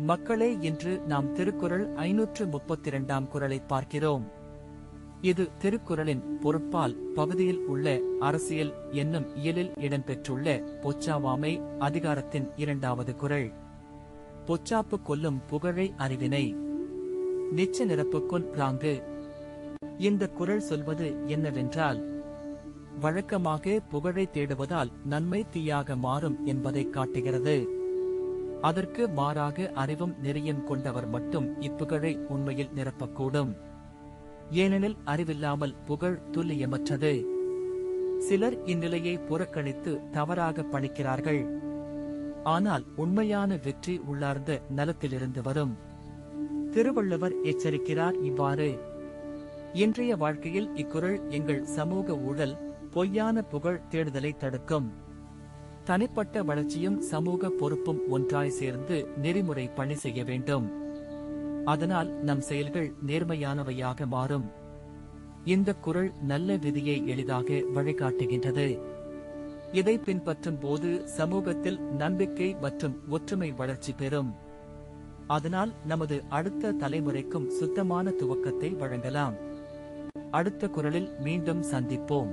மக்களே, இன்று நாம் திருக்குறள் 532ஆம் குறளை பார்க்கிறோம். இது திருக்குறளின் பொருட்பால் பகுதியில் உள்ள அரசியல் என்னும் இயலில் இடம்பெற்றுள்ள பொச்சாவாமை அதிகாரத்தின் 2வது குறள். பொச்சாப்பு கொல்லும் புகழை அறிவினை நிச்ச நிரப்புக்கொன் பிராங்கு. இந்த குறள் சொல்வது என்னவென்றால், வழக்கமாக புகழை தேடுவதால் நன்மை தீயாக மாறும் என்பதை காட்டுகிறது. அதற்கு மாறாக அறிவும் நெறியும் கொண்டவர் மட்டும் இப்புகழை உண்மையில் நிரப்பக்கூடும். ஏனெனில் அறிவில்லாமல் புகழ் துல்லியமற்றது. சிலர் இந்நிலையை புறக்கணித்து தவறாக பணிக்கிறார்கள். ஆனால் உண்மையான வெற்றி உள்ளார்ந்த நலத்திலிருந்து வரும். திருவள்ளுவர் எச்சரிக்கிறார் இவ்வாறு: இன்றைய வாழ்க்கையில் இக்குறள் எங்கள் சமூக ஊழல், பொய்யான புகழ் தேடுதலை தடுக்கும். தனிப்பட்ட வளர்ச்சியும் சமூக பொறுப்பும் ஒன்றாய் சேர்ந்து நெறிமுறை பணி செய்ய வேண்டும். அதனால் நம் செயல்கள் நேர்மையானவையாக மாறும். இந்த குறள் நல்ல விதியை எளிதாக வழிகாட்டுகின்றது. இதை பின்பற்றும் போது சமூகத்தில் நம்பிக்கை மற்றும் ஒற்றுமை வளர்ச்சி பெறும். அதனால் நமது அடுத்த தலைமுறைக்கும் சுத்தமான துவக்கத்தை வழங்கலாம். அடுத்த குறளில் மீண்டும் சந்திப்போம்.